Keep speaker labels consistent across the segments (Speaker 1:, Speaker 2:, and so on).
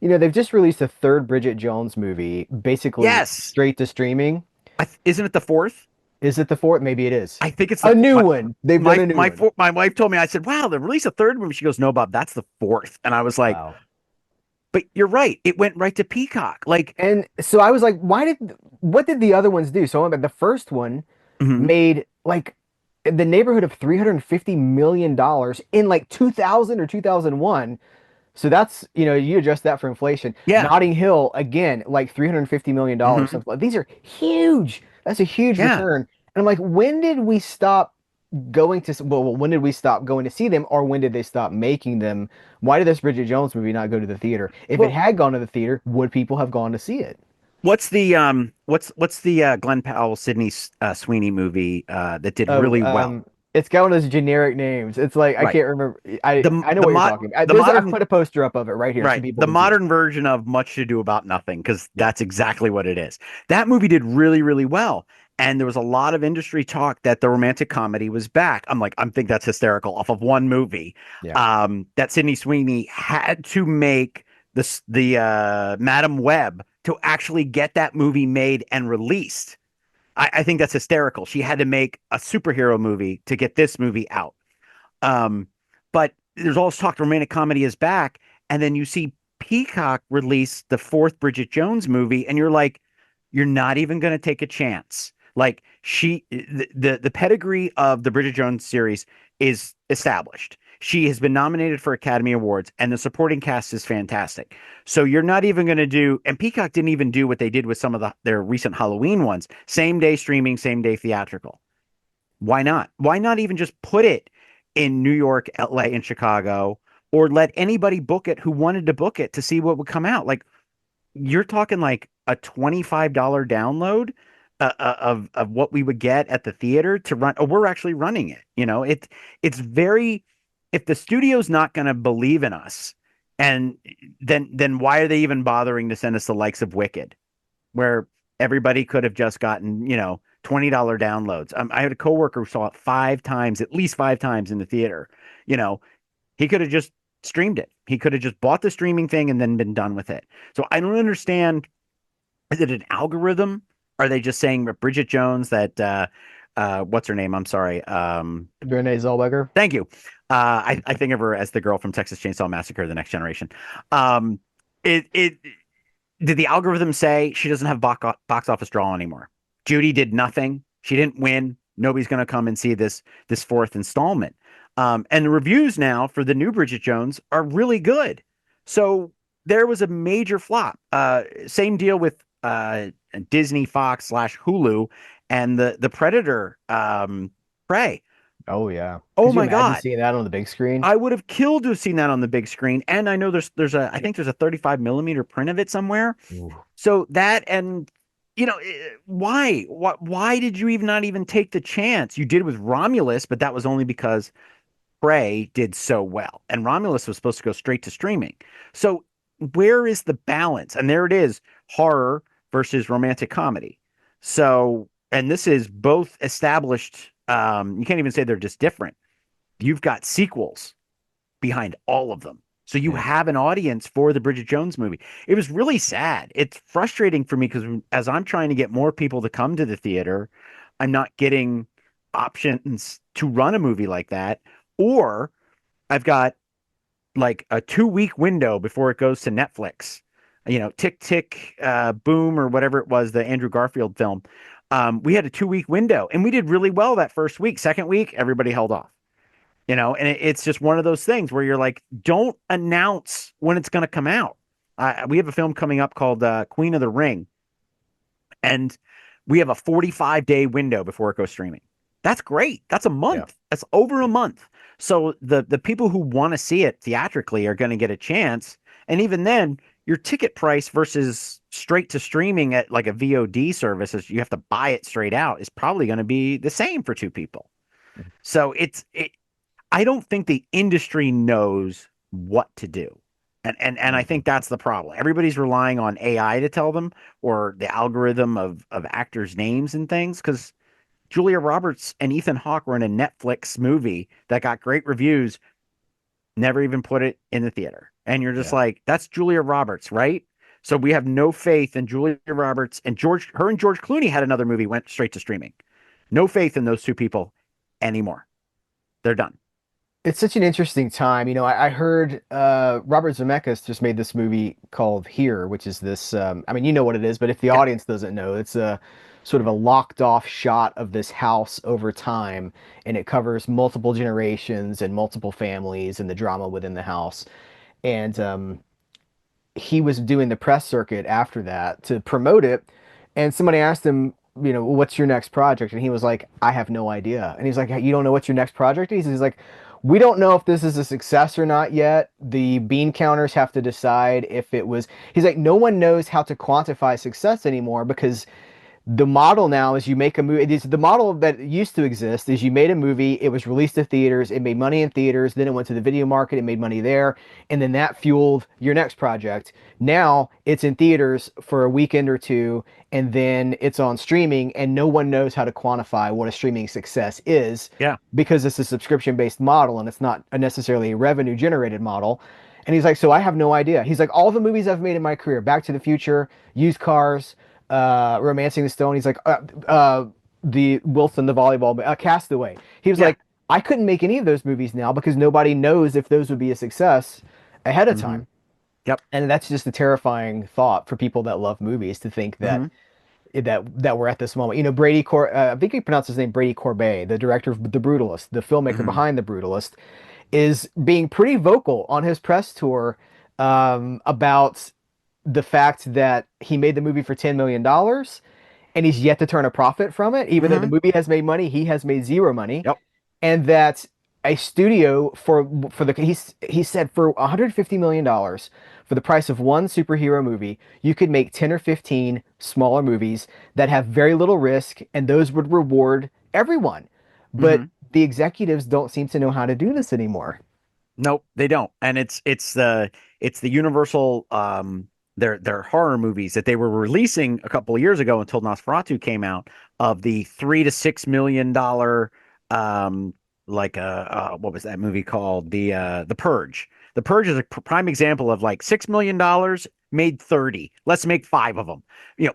Speaker 1: they've just released a third Bridget Jones movie, basically
Speaker 2: Yes.
Speaker 1: straight to streaming.
Speaker 2: Isn't it the fourth?
Speaker 1: Is it the fourth? Maybe it is.
Speaker 2: I think it's
Speaker 1: A new one. They've done a new one.
Speaker 2: my wife told me. I said, "Wow, they released a third movie." She goes, "No, Bob, that's the fourth." And I was like,
Speaker 1: Wow.
Speaker 2: "But you're right. It went right to Peacock." Like,
Speaker 1: And so I was like, what did the other ones do? So the first one
Speaker 2: mhm.
Speaker 1: made like in the neighborhood of $350 million in like 2000 or 2001. So that's, you adjust that for inflation.
Speaker 2: Yeah,
Speaker 1: Notting Hill, again, like $350 million,
Speaker 2: hmm,
Speaker 1: something like these are huge. That's a huge
Speaker 2: yeah.
Speaker 1: return. And I'm like, when did we stop when did we stop going to see them, or when did they stop making them? Why did this Bridget Jones movie not go to the theater? If it
Speaker 2: Well,
Speaker 1: had gone to the theater, would people have gone to see it?
Speaker 2: what's the Glenn Powell Sydney Sweeney movie that did
Speaker 1: Oh,
Speaker 2: really well?
Speaker 1: it's got one of those generic names. It's like I
Speaker 2: Right.
Speaker 1: can't remember. I know
Speaker 2: The
Speaker 1: what you're
Speaker 2: mod
Speaker 1: talking about.
Speaker 2: the
Speaker 1: I've
Speaker 2: modern
Speaker 1: put a poster up of it right here so
Speaker 2: Right.
Speaker 1: people
Speaker 2: The
Speaker 1: can see it.
Speaker 2: modern version of Much Ado About Nothing, because
Speaker 1: Yeah.
Speaker 2: that's exactly what it is. That movie did really, really well. And there was a lot of industry talk that the romantic comedy was back. I'm like, I think that's hysterical off of one movie.
Speaker 1: Yeah.
Speaker 2: That Sydney Sweeney had to make the Madam Web to actually get that movie made and released. I think that's hysterical. She had to make a superhero movie to get this movie out. Um, but there's always talk romantic comedy is back, and then you see Peacock release the fourth Bridget Jones movie, and you're like, you're not even going to take a chance. Like the pedigree of the Bridget Jones series is established. She has been nominated for Academy Awards, and the supporting cast is fantastic. So you're not even going to do, and Peacock didn't even do what they did with some of their recent Halloween ones, same day streaming, same day theatrical. Why not? Why not even just put it in New York, LA, and Chicago, or let anybody book it who wanted to book it to see what would come out? Like you're talking like a $25 download of what we would get at the theater to run. Oh, we're actually running it. It's very if the studio's not going to believe in us, and then why are they even bothering to send us the likes of Wicked? Where everybody could have just gotten, $20 downloads. I had a coworker who saw it 5 times, at least 5 times in the theater. You know, he could have just streamed it. He could have just bought the streaming thing and then been done with it. So I don't understand. Is it an algorithm? Are they just saying that Bridget Jones, that what's her name? I'm sorry.
Speaker 1: Renee Zellweger.
Speaker 2: Thank you. I think of her as the girl from Texas Chainsaw Massacre: The Next Generation. Um, it did the algorithm say she doesn't have box office draw anymore? Judy did nothing. She didn't win. Nobody's going to come and see this fourth installment. And the reviews now for the new Bridget Jones are really good. So there was a major flop. Same deal with Disney, Fox slash Hulu, and the Predator Prey.
Speaker 1: Oh yeah.
Speaker 2: Oh
Speaker 1: Could you
Speaker 2: my
Speaker 1: imagine
Speaker 2: God.
Speaker 1: seeing that on the big screen?
Speaker 2: I would have killed to have seen that on the big screen. And I know I think there's a 35 millimeter print of it somewhere.
Speaker 1: Ooh.
Speaker 2: So that, and why did you even not even take the chance? You did with Romulus, but that was only because Prey did so well, and Romulus was supposed to go straight to streaming. So where is the balance? And there it is, horror versus romantic comedy. So, and this is both established. You can't even say they're just different. You've got sequels behind all of them. So you
Speaker 1: Yeah.
Speaker 2: have an audience for the Bridget Jones movie. It was really sad. It's frustrating for me because as I'm trying to get more people to come to the theater, I'm not getting options to run a movie like that. Or I've got like a 2 week window before it goes to Netflix. Tick Tick Boom or whatever it was, the Andrew Garfield film. We had a 2 week window and we did really well that first week. Second week, everybody held off. And it's just one of those things where you're like, don't announce when it's going to come out. We have a film coming up called Queen of the Ring, and we have a 45-day window before it goes streaming. That's great. That's a
Speaker 1: Yeah.
Speaker 2: month. That's over a month. So the people who want to see it theatrically are going to get a chance. And even then, your ticket price versus straight to streaming at like a VOD service, as you have to buy it straight out, is probably going to be the same for two people. So I don't think the industry knows what to do. And I think that's the problem. Everybody's relying on AI to tell them, or the algorithm of actors' names and things. Because Julia Roberts and Ethan Hawke were in a Netflix movie that got great reviews, never even put it in the theater. And you're just
Speaker 1: Yeah.
Speaker 2: like, that's Julia Roberts, right? So we have no faith in Julia Roberts and her and George Clooney had another movie, went straight to streaming. No faith in those two people anymore. They're done.
Speaker 1: It's such an interesting time. I heard Robert Zemeckis just made this movie called Here, which is this. I mean, you know what it is, but if the
Speaker 2: Yeah.
Speaker 1: audience doesn't know, it's a sort of a locked off shot of this house over time, and it covers multiple generations and multiple families and the drama within the house. And he was doing the press circuit after that to promote it, and somebody asked him, what's your next project? And he was like, I have no idea. And he's like, you don't know what your next project is? He's like, we don't know if this is a success or not yet. The bean counters have to decide if it was. He's like, no one knows how to quantify success anymore because the model now is you make a movie. It is the model that used to exist is you made a movie, it was released to theaters, it made money in theaters, then it went to the video market, it made money there, and then that fueled your next project. Now it's in theaters for a weekend or two, and then it's on streaming, and no one knows how to quantify what a streaming success is
Speaker 2: Yeah.
Speaker 1: because it's a subscription-based model and it's not necessarily a revenue-generated model. And he's like, so I have no idea. He's like, all the movies I've made in my career, Back to the Future, Used Cars, Romancing the Stone. He's like, the Wilson, the volleyball, Castaway. He was
Speaker 2: Yeah.
Speaker 1: like, I couldn't make any of those movies now because nobody knows if those would be a success ahead of
Speaker 2: Mm-hmm.
Speaker 1: time.
Speaker 2: Yep.
Speaker 1: And that's just a terrifying thought for people that love movies to think that
Speaker 2: Mm-hmm.
Speaker 1: we're at this moment. I think he pronounced his name Brady Corbet, the director of The Brutalist, the filmmaker
Speaker 2: Mm-hmm.
Speaker 1: behind The Brutalist, is being pretty vocal on his press tour about the fact that he made the movie for $10 million and he's yet to turn a profit from it, even though the
Speaker 2: Mm-hmm.
Speaker 1: movie has made money, he has made zero money,
Speaker 2: Yep.
Speaker 1: and that a studio for the he said for $150 million for the price of one superhero movie, you could make 10 or 15 smaller movies that have very little risk, and those would reward everyone. But
Speaker 2: Mm-hmm.
Speaker 1: the executives don't seem to know how to do this anymore.
Speaker 2: Nope, they don't. And it's the universal their horror movies that they were releasing a couple of years ago until Nosferatu came out of the $3 to $6 million like what was that movie called? The Purge. The Purge is a prime example of like $6 million made 30. Let's make five of them.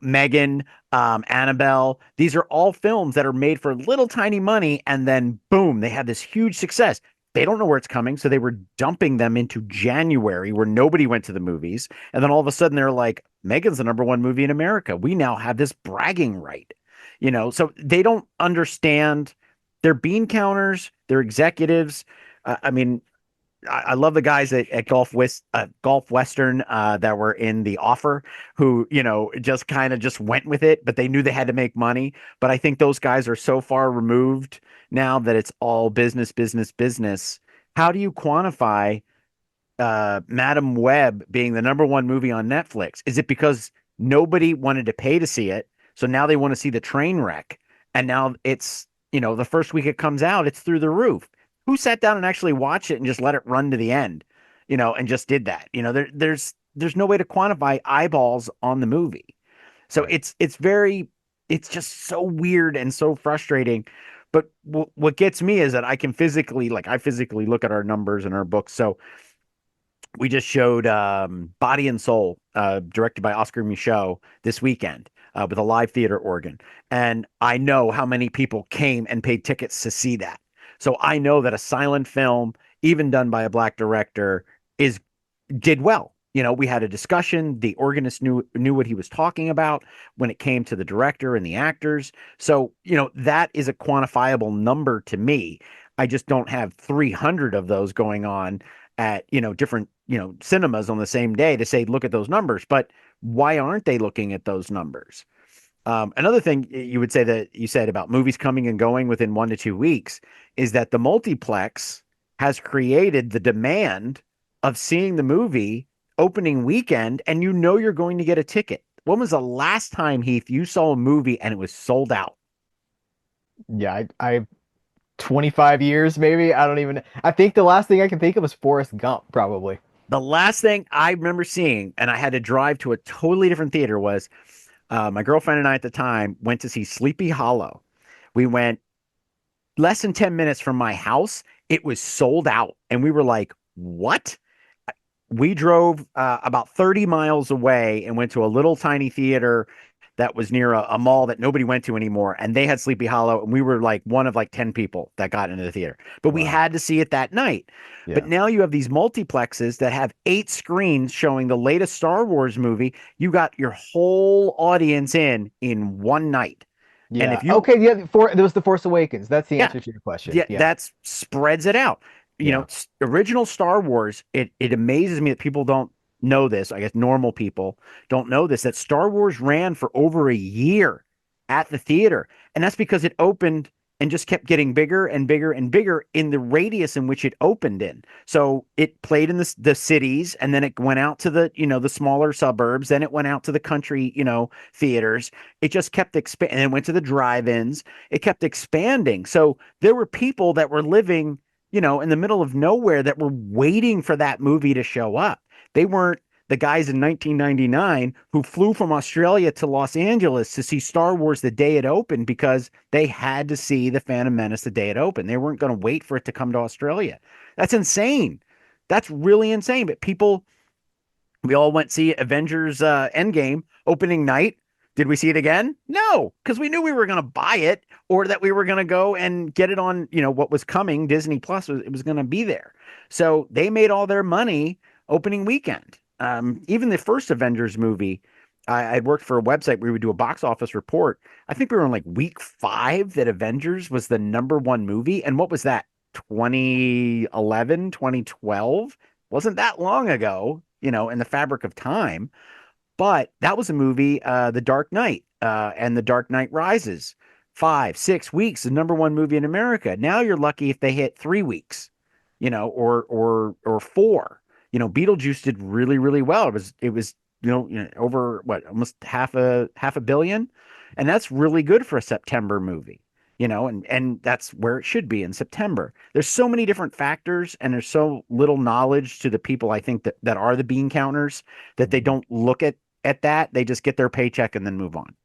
Speaker 2: Megan, Annabelle, these are all films that are made for little tiny money, and then boom, they have this huge success. They don't know where it's coming, so they were dumping them into January where nobody went to the movies. And then all of a sudden they're like, Megan's the number one movie in America. We now have this bragging right. So they don't understand their bean counters, their executives. I mean, I love the guys at Golf Western that were in The Offer, who just kind of just went with it, but they knew they had to make money. But I think those guys are so far removed now that it's all business, business, business. How do you quantify Madam Web being the number one movie on Netflix? Is it because nobody wanted to pay to see it, so now they want to see the train wreck, and now it's the first week it comes out, it's through the roof. Who sat down and actually watched it and just let it run to the end, and just did that? There's no way to quantify eyeballs on the movie. So
Speaker 1: Right.
Speaker 2: it's just so weird and so frustrating. But what gets me is that I physically look at our numbers and our books. So we just showed Body and Soul, directed by Oscar Micheaux this weekend with a live theater organ. And I know how many people came and paid tickets to see that. So I know that a silent film, even done by a black director, is did well. We had a discussion. The organist knew what he was talking about when it came to the director and the actors. So, that is a quantifiable number to me. I just don't have 300 of those going on at, different, cinemas on the same day to say, look at those numbers. But why aren't they looking at those numbers? Another thing you would say that you said about movies coming and going within 1 to 2 weeks is that the multiplex has created the demand of seeing the movie opening weekend, and you're going to get a ticket. When was the last time, Heath, you saw a movie and it was sold out?
Speaker 1: Yeah, I 25 years maybe. I don't even. I think the last thing I can think of was Forrest Gump, probably.
Speaker 2: The last thing I remember seeing, and I had to drive to a totally different theater, was my girlfriend and I at the time went to see Sleepy Hollow. We went less than 10 minutes from my house. It was sold out. And we were like, what? we drove about 30 miles away and went to a little tiny theater that was near a mall that nobody went to anymore. And they had Sleepy Hollow, and we were like one of like 10 people that got into the theater. But we
Speaker 1: Wow.
Speaker 2: had to see it that night. But
Speaker 1: Yeah.
Speaker 2: now you have these multiplexes that have 8 screens showing the latest Star Wars movie. You got your whole audience in one night. And
Speaker 1: Yeah.
Speaker 2: if you
Speaker 1: Okay. Yeah. There was the Force Awakens. That's the
Speaker 2: yeah,
Speaker 1: answer to your question.
Speaker 2: yeah,
Speaker 1: Yeah.
Speaker 2: that's spreads it out.
Speaker 1: Yeah.
Speaker 2: Original Star Wars, it amazes me that people don't know this. I guess normal people don't know this, that Star Wars ran for over a year at the theater. And that's because it opened and just kept getting bigger and bigger and bigger in the radius in which it opened in. So it played in the cities, and then it went out to the smaller suburbs, then it went out to the country, theaters. It just kept expanding, and it went to the drive-ins. It kept expanding. So there were people that were living, in the middle of nowhere that were waiting for that movie to show up. They weren't the guys in 1999 who flew from Australia to Los Angeles to see Star Wars the day it opened because they had to see The Phantom Menace the day it opened. They weren't going to wait for it to come to Australia. That's insane. That's really insane. But people, we all went to see Avengers Endgame opening night. Did we see it again? No, because we knew we were going to buy it or that we were going to go and get it on, what was coming. Disney Plus it was going to be there. So they made all their money opening weekend. Even the first Avengers movie, I'd worked for a website where we would do a box office report. I think we were on like week 5 that Avengers was the #1 movie. And what was that? 2011, 2012? Wasn't that long ago, in the fabric of time. But that was a movie, The Dark Knight and The Dark Knight Rises. 5, 6 weeks, the #1 movie in America. Now you're lucky if they hit 3 weeks, or 4. Beetlejuice did really, really well. It was over what, almost half a billion, and that's really good for a September movie. And that's where it should be in September. There's so many different factors, and there's so little knowledge to the people, I think, that are the bean counters, that they
Speaker 1: Mhm.
Speaker 2: don't look at that. They just get their paycheck and then move on.